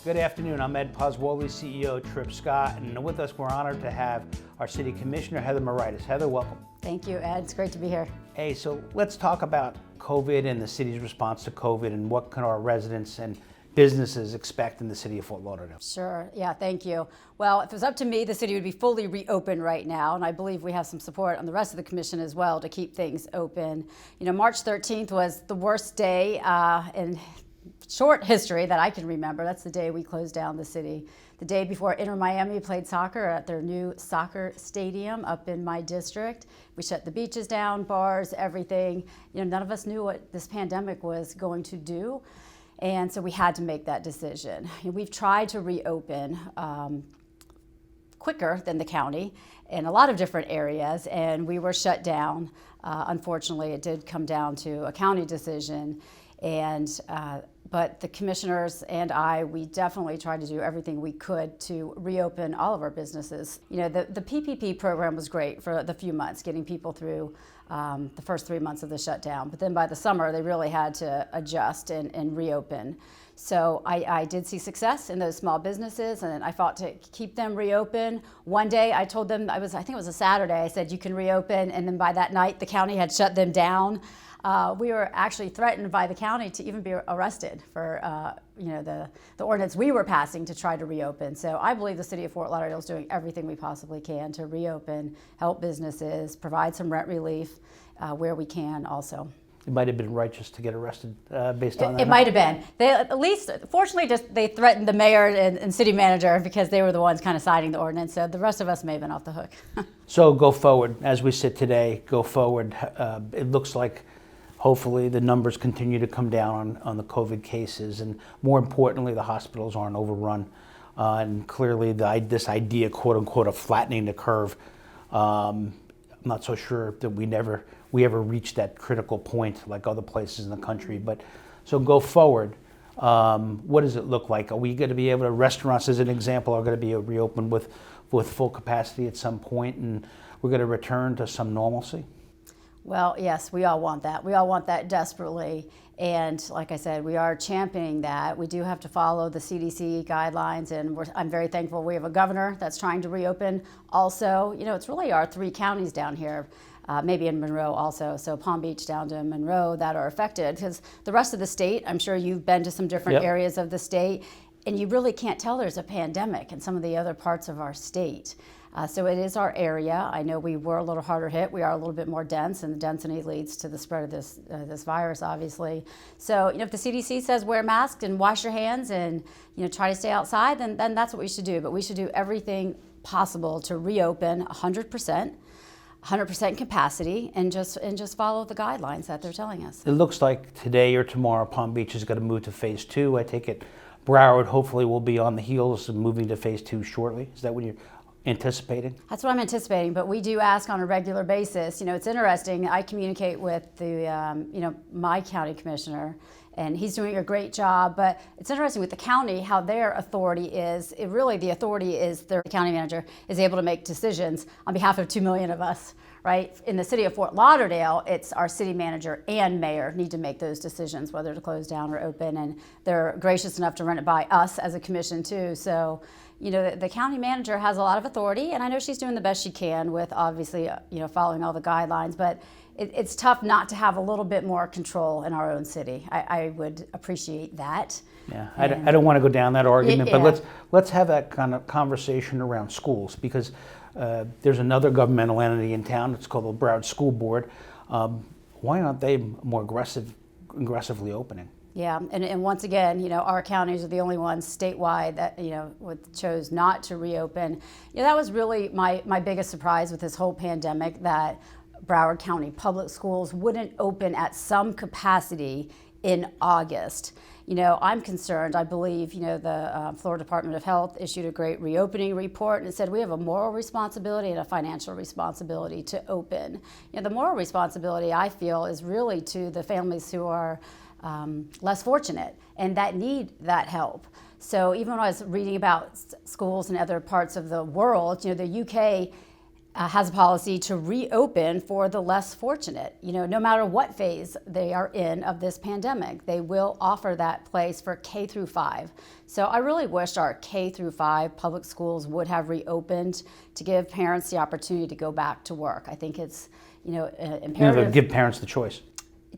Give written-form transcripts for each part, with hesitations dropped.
Good afternoon. I'm Ed Pozzuoli, CEO Tripp Scott, and with us we're honored to have our City Commissioner, Heather Moraitis. Heather, welcome. Thank you, Ed. It's great to be here. Hey, so let's talk about COVID and the city's response to COVID and what can our residents and businesses expect in the city of Fort Lauderdale. Sure. Yeah, thank you. Well, if it was up to me, the city would be fully reopened right now, and I believe we have some support on the rest of the commission as well to keep things open. You know, March 13th was the worst day in short history that I can remember. That's the day we closed down the city. The day before Inter Miami played soccer at their new soccer stadium up in my district. We shut the beaches down, bars, everything. You know, none of us knew what this pandemic was going to do. And so we had to make that decision. We've tried to reopen quicker than the county in a lot of different areas, and we were shut down. Unfortunately, it did come down to a county decision. But the commissioners and we definitely tried to do everything we could to reopen all of our businesses. You know, the PPP program was great for the few months, getting people through the first 3 months of the shutdown. But then by the summer, they really had to adjust and reopen. So I did see success in those small businesses, and I fought to keep them reopen. One day I told them, I think it was a Saturday, I said, you can reopen, and then by that night, the county had shut them down. We were actually threatened by the county to even be arrested for the ordinance we were passing to try to reopen. So I believe the city of Fort Lauderdale is doing everything we possibly can to reopen, help businesses, provide some rent relief where we can also. It might have been righteous to get arrested based on that. It might have been. They at least, fortunately, they threatened the mayor and city manager because they were the ones kind of citing the ordinance. So the rest of us may have been off the hook. So go forward, as we sit today, go forward. It looks like hopefully the numbers continue to come down on the COVID cases, and more importantly, the hospitals aren't overrun. And clearly this idea, quote unquote, of flattening the curve, I'm not so sure that we ever reached that critical point like other places in the country. But so go forward, what does it look like? Are we going to be able to, restaurants as an example, are going to be reopened with full capacity at some point, and we're going to return to some normalcy? Well, yes, we all want that. We all want that desperately. And like I said, we are championing that. We do have to follow the CDC guidelines, and I'm very thankful we have a governor that's trying to reopen also. You know, it's really our 3 counties down here, maybe in Monroe also, so Palm Beach down to Monroe, that are affected. Because the rest of the state, I'm sure you've been to some different areas of the state, and you really can't tell there's a pandemic in some of the other parts of our state. So it is our area. I know we were a little harder hit. We are a little bit more dense, and the density leads to the spread of this virus, obviously. So, you know, if the CDC says wear masks and wash your hands and, you know, try to stay outside, then that's what we should do. But we should do everything possible to reopen 100% capacity, and just follow the guidelines that they're telling us. It looks like today or tomorrow Palm Beach is going to move to phase 2. I take it Broward hopefully will be on the heels of moving to phase 2 shortly. Is that what you're anticipating? That's what I'm anticipating, but we do ask on a regular basis. You know, it's interesting. I communicate with my county commissioner, and he's doing a great job. But it's interesting with the county how their authority is. The authority is their county manager is able to make decisions on behalf of 2 million of us, right? In the city of Fort Lauderdale, it's our city manager and mayor need to make those decisions whether to close down or open, and they're gracious enough to run it by us as a commission too. So, you know, the county manager has a lot of authority, and I know she's doing the best she can with obviously, following all the guidelines, but it's tough not to have a little bit more control in our own city. I would appreciate that. Yeah, I don't want to go down that argument, but let's have that kind of conversation around schools, because there's another governmental entity in town. It's called the Broward School Board. Why aren't they more aggressively opening? Yeah, and once again, you know, our counties are the only ones statewide that, chose not to reopen. You know, that was really my biggest surprise with this whole pandemic, that Broward County Public Schools wouldn't open at some capacity in August. You know, I'm concerned. I believe, the Florida Department of Health issued a great reopening report, and it said we have a moral responsibility and a financial responsibility to open. You know, the moral responsibility, I feel, is really to the families who are less fortunate and that need that help. So even when I was reading about schools in other parts of the world, the UK has a policy to reopen for the less fortunate. No matter what phase they are in of this pandemic, they will offer that place for K through 5. So I really wish our K through 5 public schools would have reopened to give parents the opportunity to go back to work. I think it's, imperative. Give parents the choice.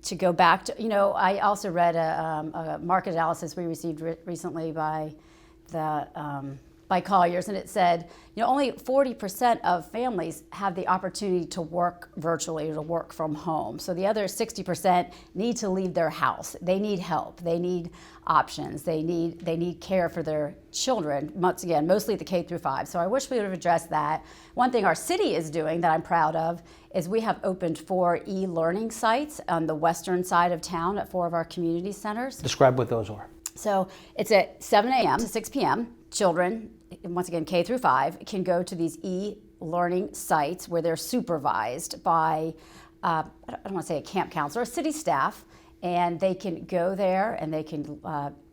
To go back to, I also read a market analysis we received recently by Colliers, and it said, only 40% of families have the opportunity to work virtually or to work from home. So the other 60% need to leave their house. They need help. They need options. They need care for their children. Once again, mostly the K through 5. So I wish we would have addressed that. One thing our city is doing that I'm proud of is we have opened 4 e-learning sites on the western side of town at 4 of our community centers. Describe what those are. So it's at 7 a.m. to 6 p.m. Children, once again, K through 5, can go to these e-learning sites where they're supervised by, I don't want to say a camp counselor, city staff, and they can go there and they can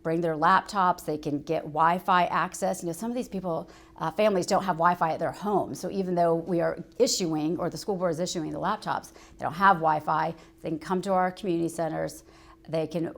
bring their laptops, they can get Wi-Fi access. Some of these people, families don't have Wi-Fi at their home, so even though we are issuing, or the school board is issuing the laptops, they don't have Wi-Fi, they can come to our community centers, they can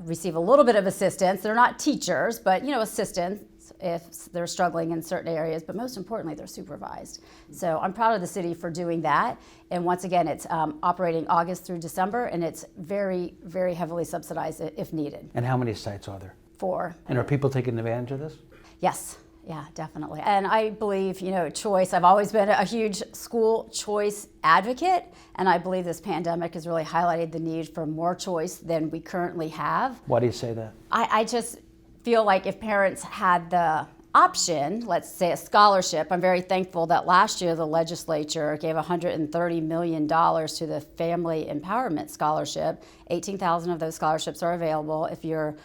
receive a little bit of assistance. They're not teachers, but assistance if they're struggling in certain areas, but most importantly, they're supervised. So I'm proud of the city for doing that. And once again, it's operating August through December, and it's very, very heavily subsidized if needed. And how many sites are there? 4. And are people taking advantage of this? Yes. Yeah, definitely. And I believe, choice, I've always been a huge school choice advocate, and I believe this pandemic has really highlighted the need for more choice than we currently have. Why do you say that? I just feel like if parents had the option, let's say a scholarship, I'm very thankful that last year the legislature gave $130 million to the Family Empowerment Scholarship. 18,000 of those scholarships are available if you're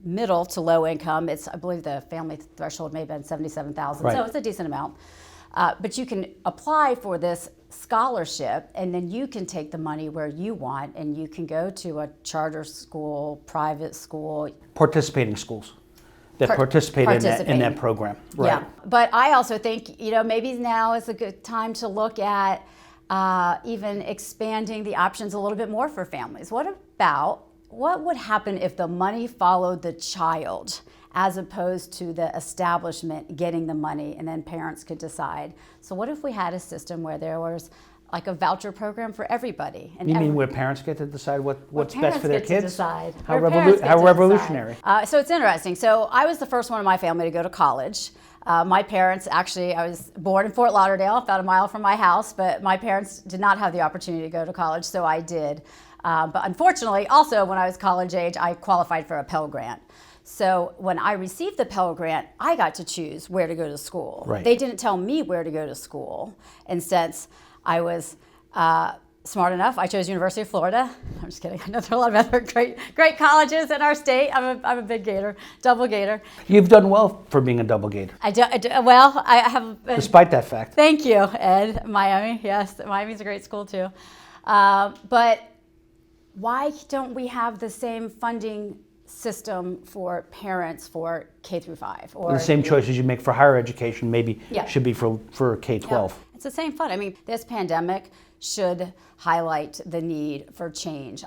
middle to low income. I believe the family threshold may have been 77,000, right. So it's a decent amount. But you can apply for this scholarship, and then you can take the money where you want, and you can go to a charter school, private school. Participating schools that participate in that program. Right. Yeah, but I also think, maybe now is a good time to look at even expanding the options a little bit more for families. What would happen if the money followed the child as opposed to the establishment getting the money and then parents could decide? So what if we had a system where there was like a voucher program for everybody? And you mean where parents get to decide what's best for their kids? Decide. How revolutionary. So it's interesting. So I was the first one in my family to go to college. My parents, actually, I was born in Fort Lauderdale, about a mile from my house, but my parents did not have the opportunity to go to college, so I did. But unfortunately, also when I was college age, I qualified for a Pell Grant. So when I received the Pell Grant, I got to choose where to go to school. Right. They didn't tell me where to go to school. And since I was smart enough, I chose University of Florida. I'm just kidding. I know there are a lot of other great colleges in our state. I'm a big Gator, double Gator. You've done well for being a double Gator. I have been. Despite that fact. Thank you, Ed. Miami, yes, Miami's a great school too. But why don't we have the same funding system for parents for K through 5? Or the same choices you make for higher education maybe should be for K-12. Yeah. It's the same fund. I mean, this pandemic should highlight the need for change.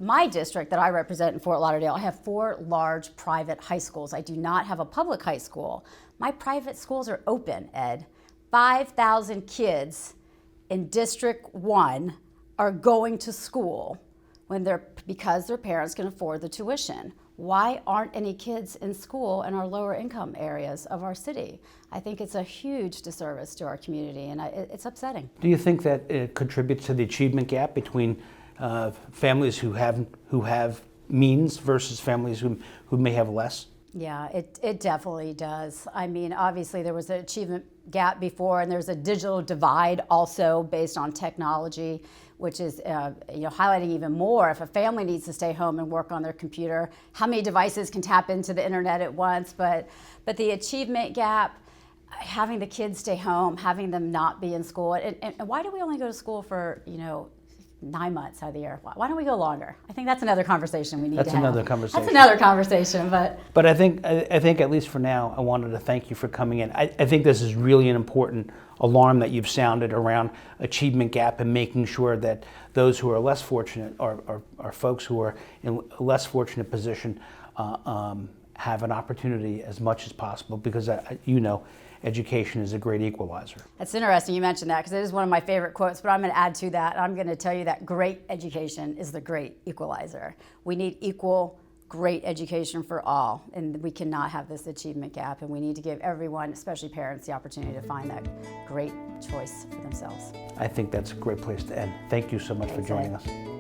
My district that I represent in Fort Lauderdale, I have 4 large private high schools. I do not have a public high school. My private schools are open, Ed. 5,000 kids in District 1 are going to school because their parents can afford the tuition. Why aren't any kids in school in our lower income areas of our city? I think it's a huge disservice to our community, and it's upsetting. Do you think that it contributes to the achievement gap between families who have means versus families who may have less? Yeah, it definitely does. I mean, obviously there was an achievement gap before, and there's a digital divide also based on technology, which is highlighting even more. If a family needs to stay home and work on their computer, how many devices can tap into the internet at once? But the achievement gap, having the kids stay home, having them not be in school, and why do we only go to school for 9 months out of the year. Why don't we go longer? I think that's another conversation we need to have. That's another conversation. That's another conversation, but I think at least for now, I wanted to thank you for coming in. I think this is really an important alarm that you've sounded around achievement gap and making sure that those who are less fortunate or folks who are in a less fortunate position have an opportunity as much as possible, because education is a great equalizer. That's interesting you mentioned that, because it is one of my favorite quotes, but I'm going to add to that. I'm going to tell you that great education is the great equalizer. We need equal, great education for all, and we cannot have this achievement gap, and we need to give everyone, especially parents, the opportunity to find that great choice for themselves. I think that's a great place to end. Thank you so much for joining us.